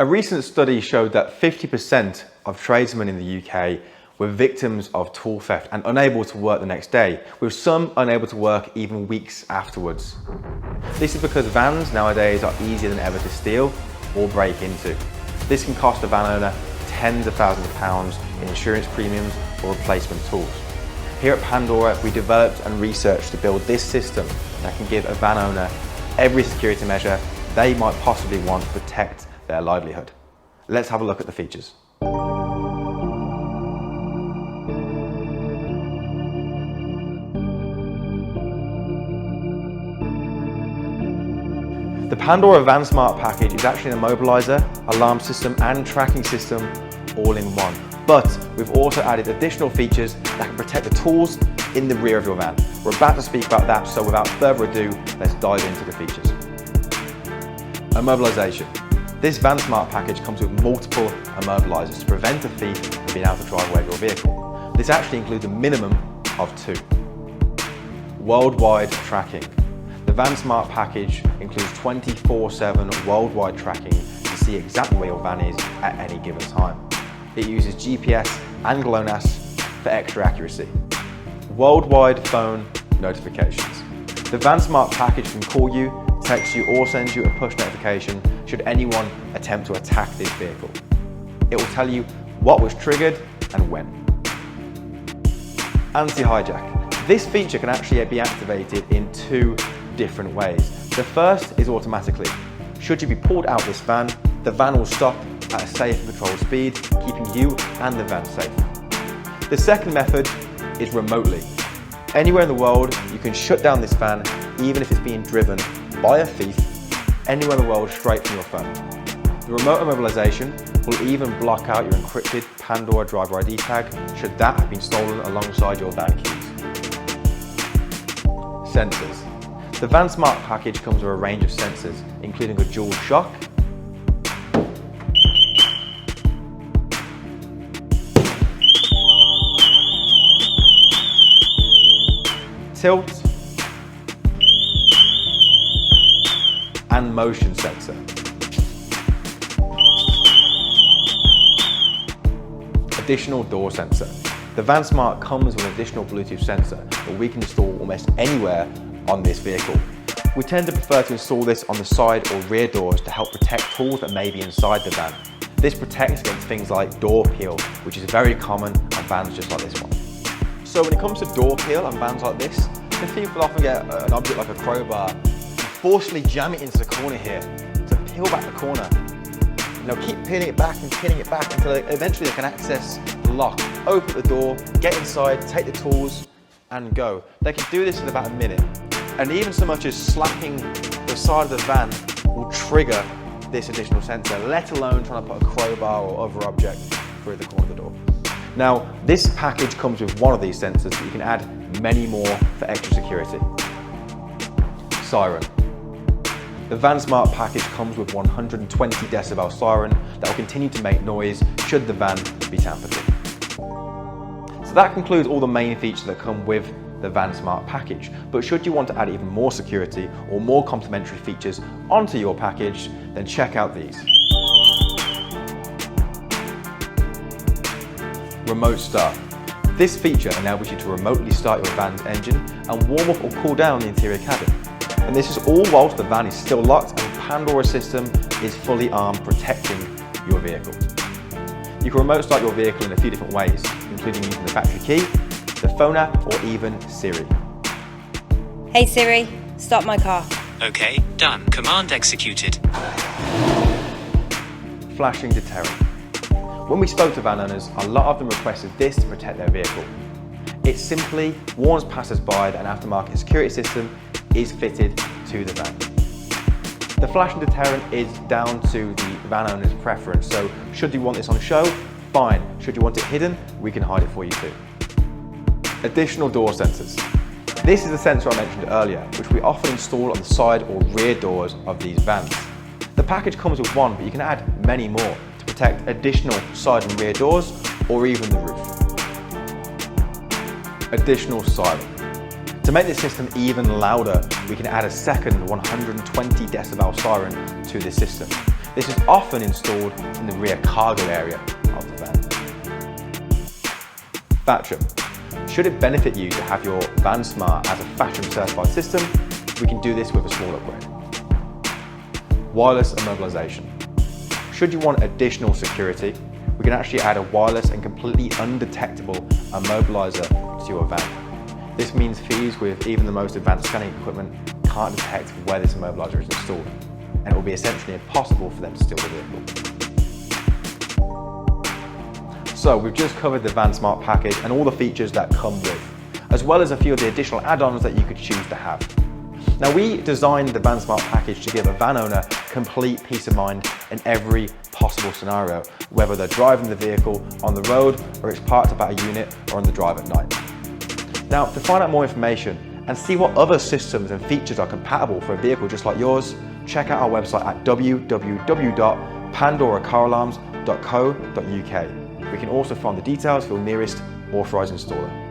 A recent study showed that 50% of tradesmen in the UK were victims of tool theft and unable to work the next day, with some unable to work even weeks afterwards. This is because vans nowadays are easier than ever to steal or break into. This can cost a van owner tens of thousands of pounds in insurance premiums or replacement tools. Here at Pandora, we developed and researched to build this system that can give a van owner every security measure they might possibly want to protect their livelihood. Let's have a look at the features. The Pandora Van Smart package is actually an immobilizer, alarm system and tracking system all in one. But we've also added additional features that can protect the tools in the rear of your van. We're about to speak about that, so without further ado, let's dive into the features. Immobilisation. This Van Smart package comes with multiple immobilisers to prevent a thief from being able to drive away your vehicle. This actually includes a minimum of 2. Worldwide tracking. The Van Smart package includes 24/7 worldwide tracking to see exactly where your van is at any given time. It uses GPS and GLONASS for extra accuracy. Worldwide phone notifications. The Van Smart package can call you, text you or send you a push notification should anyone attempt to attack this vehicle. It will tell you what was triggered and when. Anti-hijack. This feature can actually be activated in 2 different ways. The first is automatically. Should you be pulled out of this van, the van will stop at a safe and controlled speed, keeping you and the van safe. The second method is remotely. Anywhere in the world, you can shut down this van, even if it's being driven by a thief, anywhere in the world straight from your phone. The remote immobilisation will even block out your encrypted Pandora driver ID tag, should that have been stolen alongside your van keys. Sensors. The Van Smart package comes with a range of sensors, including a dual shock, tilt, and motion sensor. Additional door sensor. The Van Smart comes with an additional Bluetooth sensor that we can install almost anywhere on this vehicle. We tend to prefer to install this on the side or rear doors to help protect tools that may be inside the van. This protects against things like door peel, which is very common on vans just like this one. So when it comes to door peel on vans like this, the thief will often get an object like a crowbar and forcefully jam it into the corner here to peel back the corner. And they'll keep peeling it back and peeling it back until eventually they can access the lock, open the door, get inside, take the tools and go. They can do this in about a minute. And even so much as slapping the side of the van will trigger this additional sensor, let alone trying to put a crowbar or other object through the corner of the door. Now, this package comes with one of these sensors, but you can add many more for extra security. Siren. The Van Smart package comes with 120 decibel siren that will continue to make noise should the van be tampered with. So that concludes all the main features that come with the Van Smart package. But should you want to add even more security or more complementary features onto your package, then check out these. Remote start. This feature enables you to remotely start your van's engine and warm up or cool down the interior cabin. And this is all whilst the van is still locked and Pandora's system is fully armed, protecting your vehicle. You can remote start your vehicle in a few different ways, including using the factory key, the phone app, or even Siri. Hey Siri, start my car. Okay, done. Command executed. Flashing deterrent. When we spoke to van owners, a lot of them requested this to protect their vehicle. It simply warns passers-by that an aftermarket security system is fitted to the van. The flashing deterrent is down to the van owner's preference, so should you want this on show, fine. Should you want it hidden, we can hide it for you too. Additional door sensors. This is the sensor I mentioned earlier, which we often install on the side or rear doors of these vans. The package comes with one, but you can add many more to protect additional side and rear doors or even the roof. Additional siren. To make this system even louder, we can add a second 120 decibel siren to this system. This is often installed in the rear cargo area of the van. Fatrum. Should it benefit you to have your Van Smart as a Fatrum certified system, we can do this with a small upgrade. Wireless immobilisation. Should you want additional security, we can actually add a wireless and completely undetectable immobiliser to your van. This means thieves with even the most advanced scanning equipment can't detect where this immobiliser is installed, and it will be essentially impossible for them to steal the vehicle. So we've just covered the Van Smart package and all the features that come with, as well as a few of the additional add-ons that you could choose to have. Now, we designed the Van Smart package to give a van owner complete peace of mind in every possible scenario, whether they're driving the vehicle on the road or it's parked up at a unit or on the drive at night. Now, to find out more information and see what other systems and features are compatible for a vehicle just like yours, check out our website at www.pandoracaralarms.co.uk. We can also find the details for your nearest authorised installer.